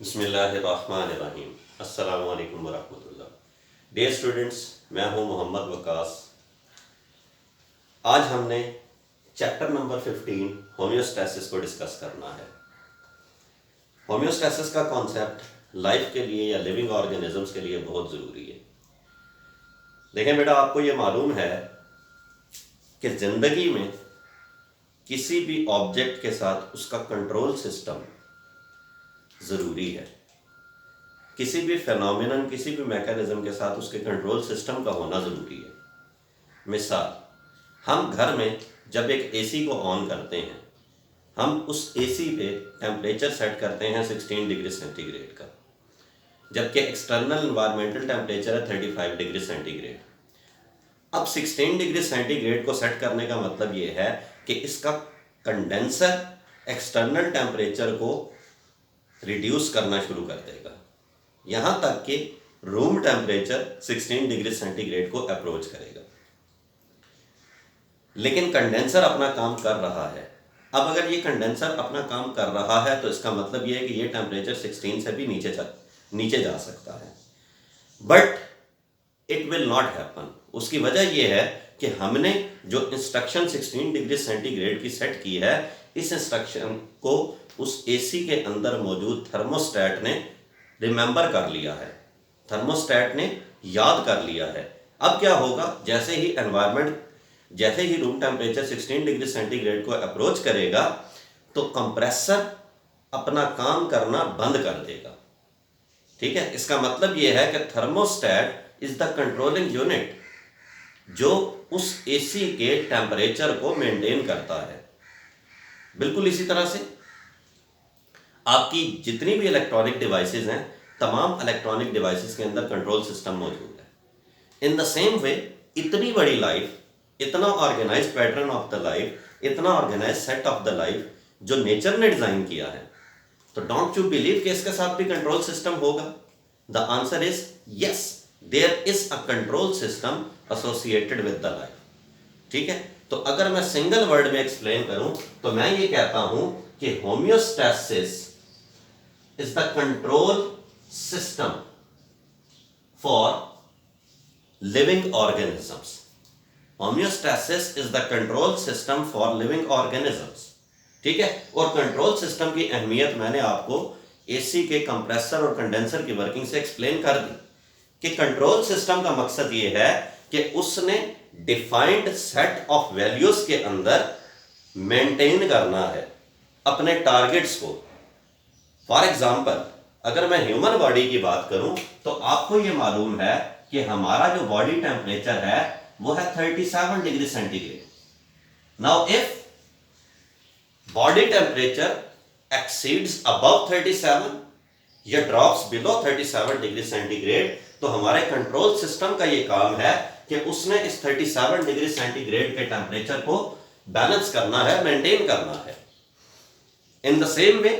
बिस्मिल्लाहिर्रहमानिर्रहीम। अस्सलामु अलैकुम वरहमतुल्लाह। डियर स्टूडेंट्स, मैं हूं मोहम्मद वकास। आज हमने चैप्टर नंबर 15 होम्योस्टैसिस को डिस्कस करना है। होम्योस्टैसिस का कॉन्सेप्ट लाइफ के लिए या लिविंग ऑर्गेनिजम्स के लिए बहुत ज़रूरी है। देखें बेटा, आपको ये मालूम है कि ज़िंदगी में किसी भी ऑब्जेक्ट के साथ उसका कंट्रोल सिस्टम ज़रूरी है। किसी भी फेनोमेनन, किसी भी मैकेनिज्म के साथ उसके कंट्रोल सिस्टम का होना ज़रूरी है। मिसाल, हम घर में जब एक एसी को ऑन करते हैं, हम उस एसी पे टेम्परेचर सेट करते हैं 16 डिग्री सेंटीग्रेड का, जबकि एक्सटर्नल इन्वायरमेंटल टेम्परेचर है 35 डिग्री सेंटीग्रेड। अब 16 डिग्री सेंटीग्रेड को सेट करने का मतलब ये है कि इसका कंडेंसर एक्सटर्नल टेम्परेचर को रिड्यूस करना शुरू कर देगा, यहाँ तक कि रूम टेम्परेचर 16 डिग्री सेंटीग्रेड को अप्रोच करेगा। लेकिन कंडेंसर अपना काम कर रहा है। अब अगर ये कंडेंसर अपना काम कर रहा है तो इसका मतलब ये है कि ये टेम्परेचर 16 से भी नीचे जा सकता है, but it will not happen. उसकी वजह यह है कि हमने जो इंस्ट्रक्शन 16 डिग्री सेंटीग्रेड की सेट की है, इस इंस्ट्रक्शन को उस एसी के अंदर मौजूद थर्मोस्टेट ने रिमेंबर कर लिया है, थर्मोस्टेट ने याद कर लिया है। अब क्या होगा, जैसे ही रूम टेम्परेचर 16 डिग्री सेंटीग्रेड को अप्रोच करेगा तो कंप्रेसर अपना काम करना बंद कर देगा। ठीक है, इसका मतलब यह है कि thermostat is the controlling unit जो उस एसी के टेम्परेचर को मेंटेन करता है। बिल्कुल इसी तरह से आपकी जितनी भी इलेक्ट्रॉनिक डिवाइसेस हैं, तमाम इलेक्ट्रॉनिक डिवाइसेस के अंदर कंट्रोल सिस्टम मौजूद है। इन द सेम वे, इतनी बड़ी लाइफ, इतना organise pattern of the life, इतना organise set of the life जो नेचर ने डिजाइन किया है, तो डोंट यू बिलीव कि इसके साथ भी कंट्रोल सिस्टम होगा? The answer is yes, there is a control system associated with the life. ठीक है, तो अगर मैं सिंगल वर्ड में एक्सप्लेन करूं तो मैं ये कहता हूं कि homeostasis is the control system for living organisms. Homeostasis is the control system for living organisms. ठीक है, और कंट्रोल सिस्टम की अहमियत मैंने आपको एसी के कंप्रेसर और कंडेंसर की वर्किंग से एक्सप्लेन कर दी कि कंट्रोल सिस्टम का मकसद यह है कि उसने डिफाइंड सेट ऑफ वैल्यूज के अंदर मेंटेन करना है अपने टारगेट्स को। फॉर एग्जाम्पल, अगर मैं ह्यूमन बॉडी की बात करूं तो आपको यह मालूम है कि हमारा जो बॉडी टेम्परेचर है वो है 37 degree centigrade. Now if body temperature exceeds above 37 या ड्रॉप्स बिलो 37 डिग्री सेंटीग्रेड, तो हमारे कंट्रोल सिस्टम का यह काम है कि उसने इस 37 डिग्री सेंटीग्रेड के टेम्परेचर को बैलेंस करना है, मेंटेन करना है। In the same way,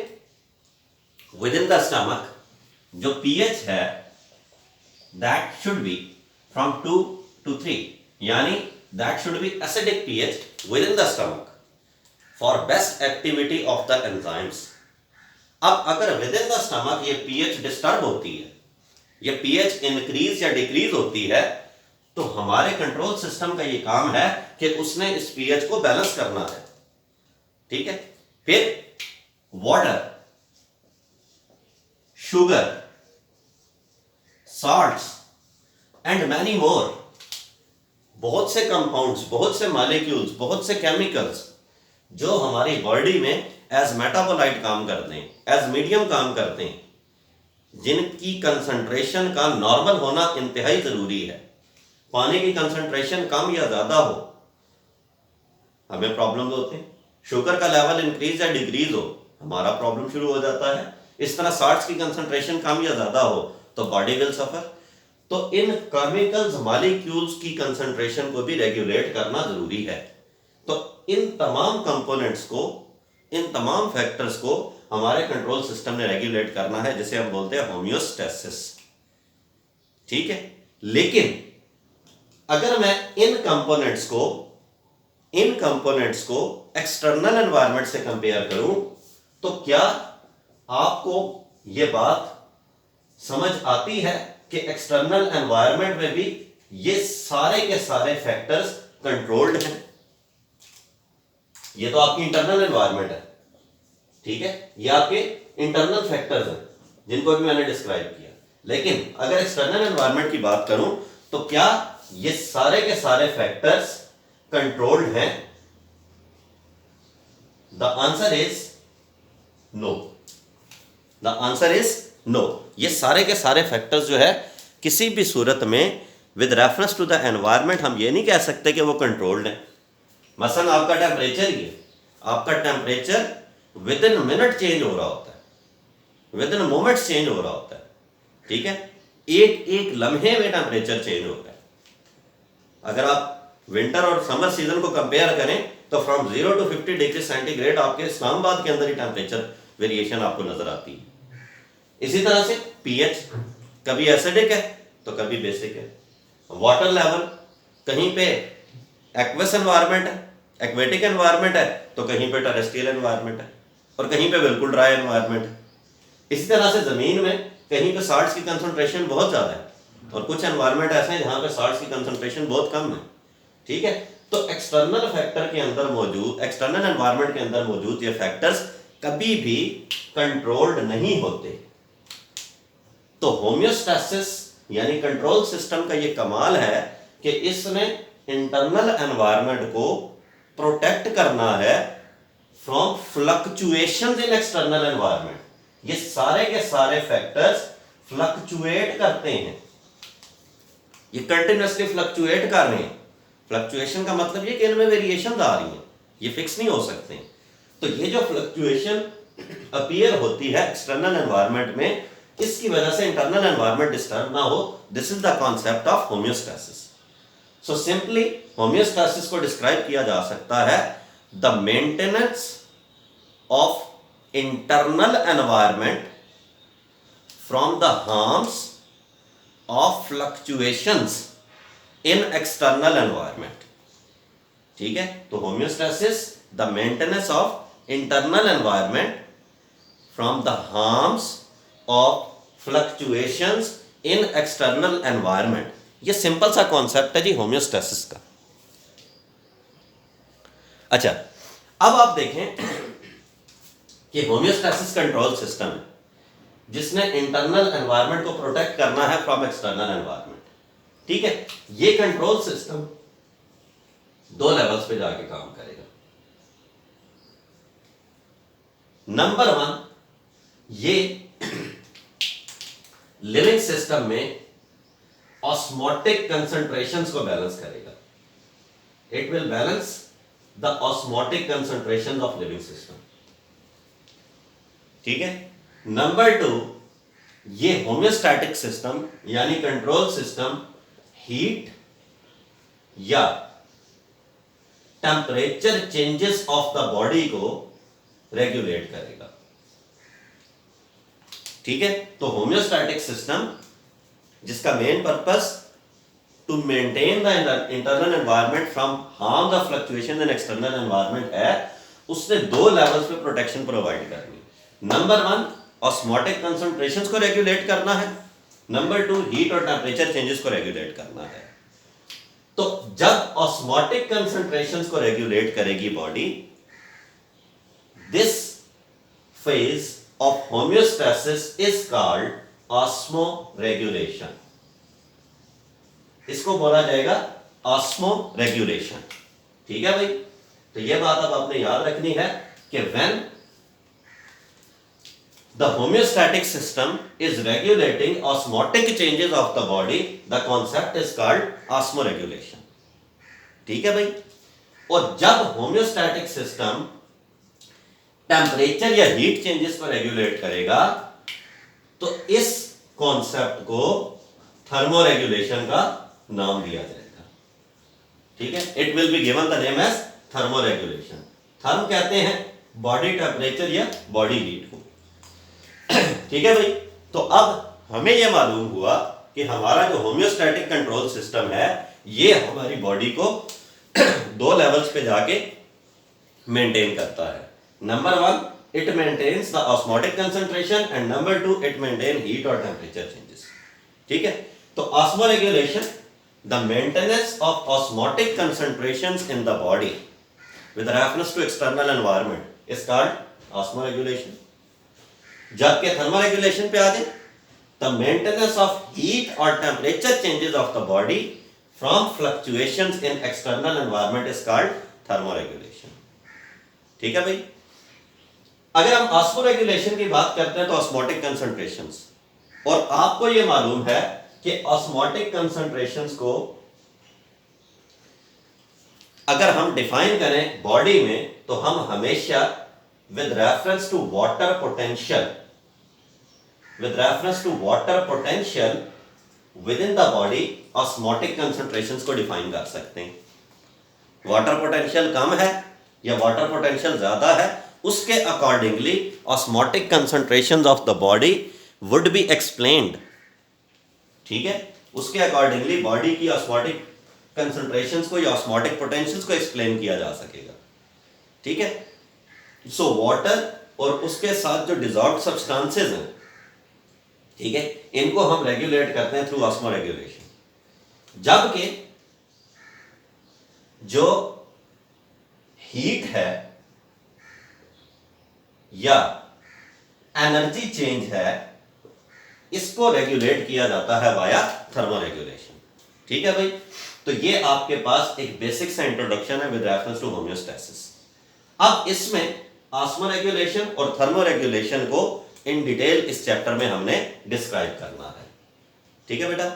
with in the stomach जो पीएच है that should be from 2 to 3, यानी that should be acidic pH with in the stomach for best activity of the enzymes. अब अगर with in the stomach ये pH disturb होती है, ये pH increase या डिक्रीज होती है, तो हमारे कंट्रोल सिस्टम का ये काम है कि उसने इस पीएच को बैलेंस करना है। ठीक है, फिर water, sugar, salts and many more, बहुत से कंपाउंड्स, बहुत से मॉलिक्यूल्स, बहुत से केमिकल्स जो हमारी बॉडी में एज मेटाबोलाइट काम करते हैं, एज मीडियम काम करते हैं, जिनकी कंसंट्रेशन का नॉर्मल होना इंतहाई जरूरी है। पानी की कंसंट्रेशन कम या ज्यादा हो, हमें प्रॉब्लम होते हैं। शुगर का लेवल इंक्रीज या डिक्रीज हो, हमारा प्रॉब्लम शुरू हो जाता है। इस तरह सॉल्ट्स की कंसंट्रेशन कम या ज्यादा हो तो बॉडी विल सफर। तो इन केमिकल्स, मॉलिक्यूल्स की कंसंट्रेशन को भी रेगुलेट करना जरूरी है। तो इन तमाम कंपोनेंट्स को, इन तमाम फैक्टर्स को हमारे कंट्रोल सिस्टम ने रेगुलेट करना है, जिसे हम बोलते हैं होम्योस्टैसिस। ठीक है, लेकिन अगर मैं इन कंपोनेंट्स को एक्सटर्नल एनवायरनमेंट से कंपेयर करूं तो क्या आपको ये बात समझ आती है कि एक्सटर्नल एनवायरनमेंट में भी ये सारे के सारे फैक्टर्स कंट्रोल्ड हैं। ये तो आपकी इंटरनल एनवायरनमेंट है, ठीक है, ये आपके इंटरनल फैक्टर्स हैं जिनको भी मैंने डिस्क्राइब किया। लेकिन अगर एक्सटर्नल एनवायरनमेंट की बात करूं तो क्या ये सारे के सारे फैक्टर्स कंट्रोल्ड हैं? The answer is no. The answer is no. ये सारे के सारे फैक्टर्स जो है किसी भी सूरत में with reference to the environment हम ये नहीं कह सकते कि वो कंट्रोल्ड है। मसलन आपका टेम्परेचर ही है, आपका temperature with in minute change हो रहा होता है, विद इन मोमेंट्स चेंज हो रहा होता है, ठीक है, एक एक लम्हे में टेम्परेचर चेंज होता है। अगर आप विंटर और समर सीजन को कंपेयर करें तो फ्रॉम 0 to 50 डिग्री सेंटीग्रेड आपके इस्लामाबाद के अंदर ही टेम्परेचर वेरिएशन आपको नजर आती है। इसी तरह से पीएच कभी एसिडिक है तो कभी बेसिक है। वाटर लेवल कहीं पे एक्वस एनवायरनमेंट है, एक्वेटिक एनवायरनमेंट है, तो कहीं पे टेरेस्ट्रियल एनवायरनमेंट है और कहीं पे बिल्कुल ड्राई एनवायरनमेंट है। इसी तरह से जमीन में कहीं पे साल्ट्स की कंसंट्रेशन बहुत ज्यादा है और कुछ एनवायरनमेंट ऐसे हैं जहां पे साल्ट्स की कंसंट्रेशन बहुत कम है, ठीक है। तो एक्सटर्नल फैक्टर के अंदर मौजूद, एक्सटर्नल एनवायरनमेंट के अंदर मौजूद ये फैक्टर्स कभी भी कंट्रोल्ड नहीं होते। तो होम्योस्टैसिस यानी कंट्रोल सिस्टम का ये कमाल है कि इसने इंटरनल एनवायरनमेंट को प्रोटेक्ट करना है from fluctuations in external environment. ये सारे के सारे फैक्टर्स फ्लक्चुएट करते हैं, ये कंटिन्यूअसली फ्लक्चुएट कर रहे हैं। फ्लक्चुएशन का मतलब ये कि इनमें वेरिएशन आ रही हैं, ये फिक्स नहीं हो सकते। तो ये जो फ्लक्चुएशन अपीयर होती है एक्सटर्नल एनवायरनमेंट में, इसकी वजह से इंटरनल एनवायरनमेंट डिस्टर्ब ना हो। This is the concept of homeostasis. So simply homeostasis को डिस्क्राइब किया जा सकता है the maintenance of internal environment from the harms of fluctuations in external environment, ठीक है। तो homeostasis the maintenance of internal environment from the harms of fluctuations in external environment. ये simple सा कॉन्सेप्ट है जी होम्योस्टैसिस का। अच्छा, अब आप देखें कि होम्योस्टैसिस कंट्रोल सिस्टम है जिसने इंटरनल एनवायरनमेंट को प्रोटेक्ट करना है फ्रॉम एक्सटर्नल एनवायरनमेंट, ठीक है। ये कंट्रोल सिस्टम दो लेवल्स पे जाके काम करेगा। नंबर 1, ये लिविंग सिस्टम में ऑस्मोटिक कंसंट्रेशंस को बैलेंस करेगा। It will balance the osmotic concentration of living system, ठीक है। नंबर 2, ये होम्योस्टैटिक सिस्टम यानी कंट्रोल सिस्टम हीट या temperature changes of the body को रेगुलेट करेगा, ठीक है। तो होम्योस्टैटिक सिस्टम जिसका main purpose to maintain the internal environment from harm the fluctuation in external environment है, उसने दो लेवल्स पे प्रोटेक्शन प्रोवाइड करनी। नंबर 1, ऑस्मोटिक कंसंट्रेशंस को रेगुलेट करना है। नंबर 2, हीट और टेम्परेचर चेंजेस को रेगुलेट करना है। तो जब ऑस्मोटिक कंसंट्रेशंस को रेगुलेट करेगी body, this phase of homeostasis is called osmoregulation। इसको बोला जाएगा osmoregulation, ठीक है भाई। तो यह बात अब आपने याद रखनी है कि when the homeostatic system is regulating osmotic changes of the body, the concept is called osmoregulation, ठीक है भाई। और जब होम्योस्टैटिक सिस्टम टेम्परेचर या हीट चेंजेस को रेगुलेट करेगा तो इस कॉन्सेप्ट को थर्मोरेगुलेशन का नाम दिया जाएगा, ठीक है। It will be given the name as thermoregulation. Therm कहते हैं बॉडी टेम्परेचर या बॉडी हीट को, ठीक है भाई। तो अब हमें यह मालूम हुआ कि हमारा जो होम्योस्टैटिक कंट्रोल सिस्टम है ये हमारी बॉडी को दो लेवल्स पे जाके मेंटेन करता है। Number 1, it maintains the osmotic concentration, and number 2 it maintain heat or temperature changes. ठीक है, तो osmoregulation, the maintenance of osmotic concentrations in the body with reference to external environment is called osmoregulation. जबकि thermoregulation पे आ जाए, the maintenance of heat or temperature changes of the body from fluctuations in external environment is called thermoregulation. ठीक है भाई, अगर हम osmoregulation की बात करते हैं तो ऑस्मोटिक कंसंट्रेशंस, और आपको ये मालूम है कि ऑस्मोटिक कंसंट्रेशंस को अगर हम डिफाइन करें बॉडी में तो हम हमेशा with reference to water potential with in the body osmotic concentrations को डिफाइन कर सकते हैं. वाटर पोटेंशियल कम है या वाटर पोटेंशियल ज्यादा है, उसके accordingly osmotic concentrations of the body would be explained. ठीक है, उसके अकॉर्डिंगली बॉडी की ऑस्मोटिक कंसंट्रेशंस को या ऑस्मोटिक पोटेंशियल्स को एक्सप्लेन किया जा सकेगा. ठीक है, सो वाटर और उसके साथ जो डिजॉल्व्ड सब्सटेंसेस हैं, ठीक है, इनको हम रेगुलेट करते हैं थ्रू ऑस्मोरेगुलेशन. जबकि जो हीट है या एनर्जी चेंज है, इसको रेगुलेट किया जाता है वाया थर्मोरेगुलेशन. ठीक है भाई, तो ये आपके पास एक बेसिक सा इंट्रोडक्शन है विद रेफरेंस टू होम्योस्टैसिस. अब इसमें ऑस्मोरेगुलेशन और थर्मोरेगुलेशन को इन डिटेल इस चैप्टर में हमने डिस्क्राइब करना है. ठीक है बेटा,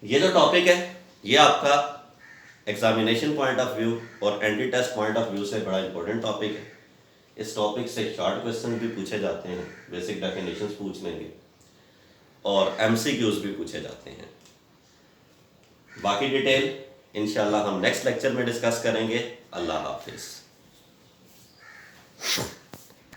ये जो टॉपिक है ये आपका एग्जामिनेशन पॉइंट ऑफ व्यू और anti test point of view से बड़ा इंपॉर्टेंट टॉपिक है. इस टॉपिक से शॉर्ट क्वेश्चन भी पूछे जाते हैं, बेसिक डेफिनेशंस पूछ लेंगे और एमसीक्यूज भी पूछे जाते हैं. बाकी डिटेल इंशाल्लाह हम नेक्स्ट लेक्चर में डिस्कस करेंगे. अल्लाह हाफिज.